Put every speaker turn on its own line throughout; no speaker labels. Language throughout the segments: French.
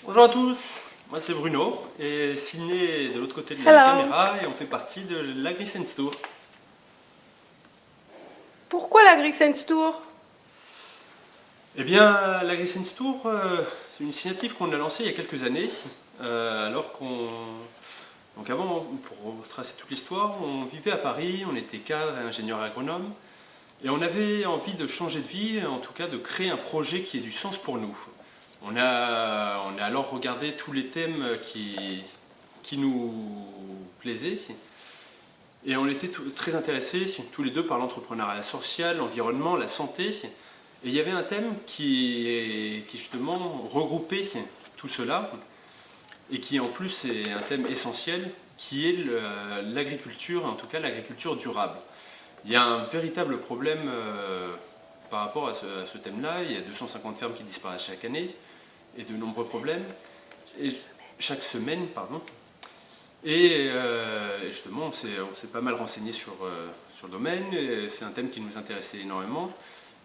Bonjour à tous, moi c'est Bruno et Sydney est de l'autre côté de la
Hello.
caméra et on fait partie de l'AgriSense Tour.
Pourquoi la Grissens Tour?
Eh bien, l'AgriSense Tour, c'est une initiative qu'on a lancée il y a quelques années, alors qu'on... Donc avant, pour retracer toute l'histoire, on vivait à Paris, on était cadre et ingénieur agronome, et on avait envie de changer de vie, en tout cas de créer un projet qui ait du sens pour nous. On a alors regardé tous les thèmes qui nous plaisaient, et on était très intéressés tous les deux par l'entrepreneuriat social, l'environnement, la santé. Et il y avait un thème qui justement regroupait tout cela, et qui en plus est un thème essentiel, qui est l'agriculture, en tout cas l'agriculture durable. Il y a un véritable problème par rapport à ce thème-là. Il y a 250 fermes qui disparaissent chaque année, et de nombreux problèmes, et chaque semaine, pardon. Et justement, on s'est pas mal renseigné sur le domaine, c'est un thème qui nous intéressait énormément,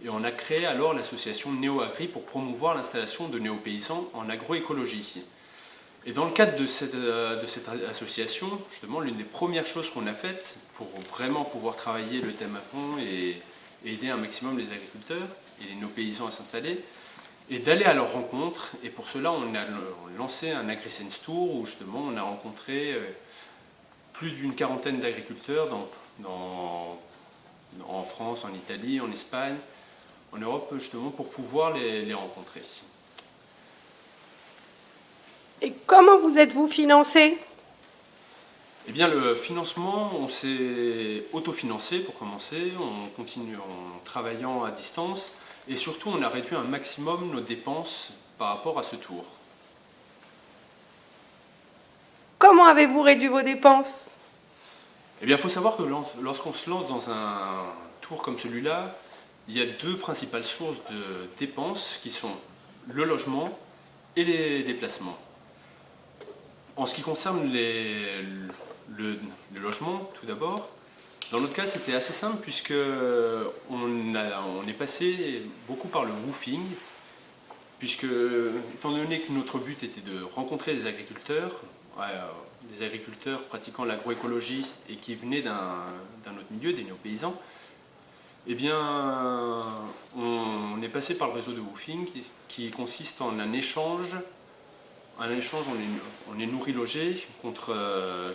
et on a créé alors l'association NéoAgri pour promouvoir l'installation de néo-paysans en agroécologie. Et dans le cadre de cette association, justement, l'une des premières choses qu'on a faites pour vraiment pouvoir travailler le thème à fond et aider un maximum les agriculteurs et les néo-paysans à s'installer, et d'aller à leur rencontre. Et pour cela, on a lancé un AgriSense Tour où justement on a rencontré plus d'une quarantaine d'agriculteurs en France, en Italie, en Espagne, en Europe, justement pour pouvoir les rencontrer.
Et comment vous êtes-vous financé?
Eh bien, le financement, on s'est autofinancé pour commencer, on continue en travaillant à distance, et surtout on a réduit un maximum nos dépenses par rapport à ce tour.
Comment avez-vous réduit vos dépenses?
Eh bien, il faut savoir que lorsqu'on se lance dans un tour comme celui-là, il y a deux principales sources de dépenses qui sont le logement et les déplacements. En ce qui concerne le logement, tout d'abord, dans notre cas, c'était assez simple puisque on est passé beaucoup par le woofing, puisque étant donné que notre but était de rencontrer des agriculteurs pratiquant l'agroécologie et qui venaient d'un autre milieu, des néo-paysans, eh bien, on est passé par le réseau de woofing qui consiste en un échange. On est nourri logé contre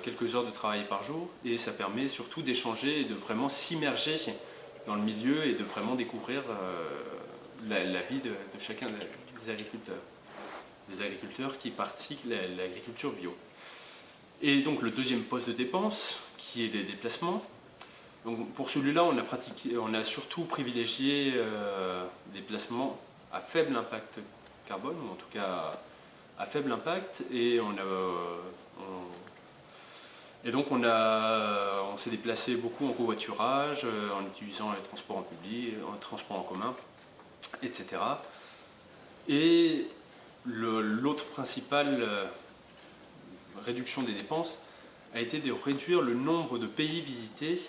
quelques heures de travail par jour, et ça permet surtout d'échanger et de vraiment s'immerger dans le milieu et de vraiment découvrir la vie de chacun des agriculteurs. Des agriculteurs qui pratiquent l'agriculture bio. Et donc le deuxième poste de dépense, qui est les déplacements. Donc pour celui-là, on a surtout privilégié des déplacements à faible impact carbone, ou en tout cas à faible impact, et donc on s'est déplacé beaucoup en covoiturage, en utilisant les transports en public, en transport en commun, etc. Et l'autre principale réduction des dépenses a été de réduire le nombre de pays visités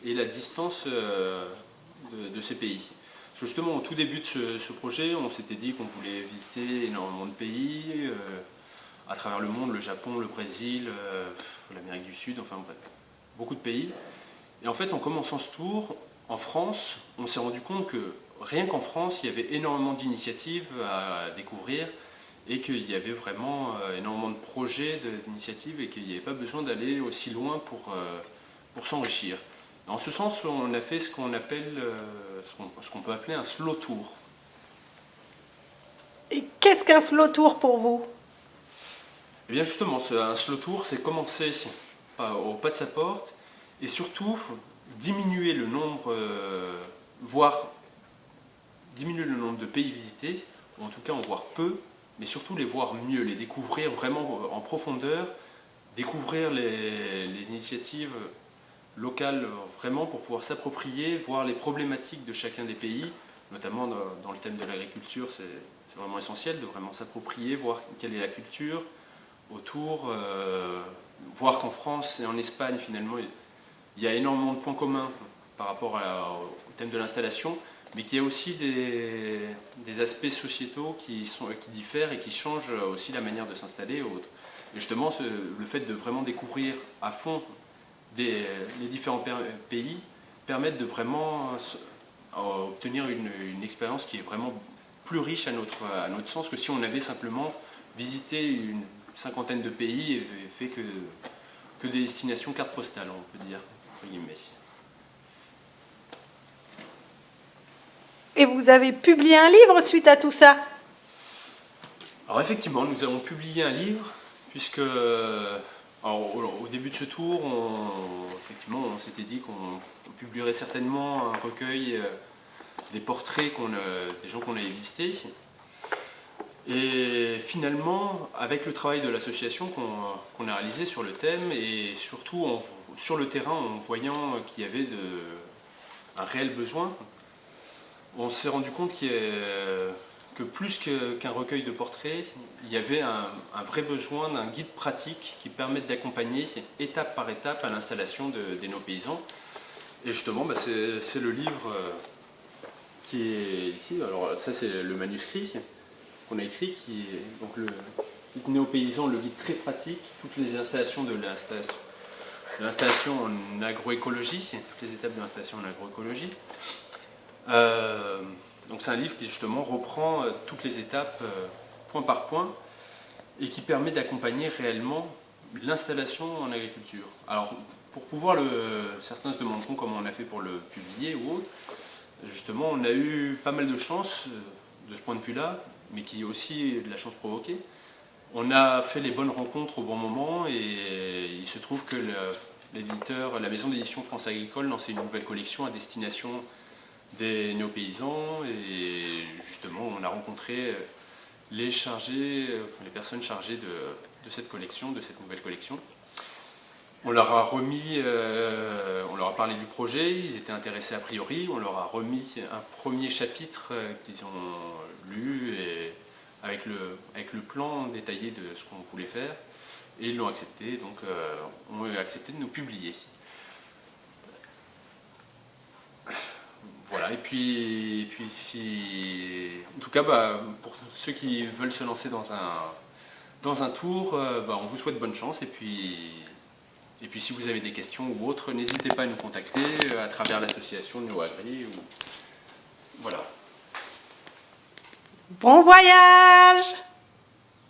et la distance de ces pays. Parce que justement, au tout début de ce projet, on s'était dit qu'on voulait visiter énormément de pays, à travers le monde, le Japon, le Brésil, l'Amérique du Sud, enfin bref, beaucoup de pays. Et en fait, en commençant ce tour, en France, on s'est rendu compte que rien qu'en France, il y avait énormément d'initiatives à découvrir, et qu'il y avait vraiment énormément de projets, d'initiatives, et qu'il n'y avait pas besoin d'aller aussi loin pour s'enrichir. En ce sens, on a fait ce qu'on peut appeler un slow tour.
Et qu'est-ce qu'un slow tour pour vous?
Et bien justement, un slow tour, c'est commencer au pas de sa porte, et surtout diminuer le nombre, voire diminuer le nombre de pays visités, ou en tout cas en voir peu, mais surtout les voir mieux, les découvrir vraiment en profondeur, découvrir les initiatives locales vraiment pour pouvoir s'approprier, voir les problématiques de chacun des pays, notamment dans le thème de l'agriculture, c'est vraiment essentiel de vraiment s'approprier, voir quelle est la culture autour, voir qu'en France et en Espagne finalement il y a énormément de points communs par rapport au thème de l'installation, mais qu'il y a aussi des aspects sociétaux qui diffèrent et qui changent aussi la manière de s'installer et autres. Et justement, le fait de vraiment découvrir à fond les différents pays permettent de vraiment obtenir une expérience qui est vraiment plus riche à notre sens que si on avait simplement visité une cinquantaine de pays et fait que des destinations carte postale, on peut dire, entre guillemets.
Et vous avez publié un livre suite à tout ça?
Alors effectivement, nous avons publié un livre, puisque au début de ce tour, effectivement, on s'était dit qu'on publierait certainement un recueil des portraits des gens qu'on avait visités. Et finalement, avec le travail de l'association qu'on a réalisé sur le thème, et surtout sur le terrain, en voyant qu'il y avait un réel besoin, on s'est rendu compte que plus qu'un recueil de portraits, il y avait un vrai besoin d'un guide pratique qui permette d'accompagner étape par étape à l'installation des néo-paysans. Et justement, c'est le livre qui est ici. Alors ça, c'est le manuscrit qu'on a écrit, qui est donc le guide néo-paysan, le guide très pratique, toutes les installations de l'installation en agroécologie, toutes les étapes de l'installation en agroécologie. Donc c'est un livre qui justement reprend toutes les étapes point par point et qui permet d'accompagner réellement l'installation en agriculture. Alors pour pouvoir certains se demanderont comment on a fait pour le publier ou autre. Justement, on a eu pas mal de chance de ce point de vue-là, mais qui est aussi de la chance provoquée. On a fait les bonnes rencontres au bon moment et il se trouve que l'éditeur, la maison d'édition France Agricole lançait une nouvelle collection à destination des néo-paysans et justement on a rencontré les personnes chargées de cette collection, de cette nouvelle collection. On leur a on leur a parlé du projet, ils étaient intéressés a priori, on leur a remis un premier chapitre qu'ils ont lu et avec le plan détaillé de ce qu'on voulait faire et ils l'ont accepté, donc ont accepté de nous publier. Voilà, et puis en tout cas, pour ceux qui veulent se lancer dans un tour, on vous souhaite bonne chance, et puis si vous avez des questions ou autres, n'hésitez pas à nous contacter à travers l'association NeoAgri. Voilà.
Bon voyage!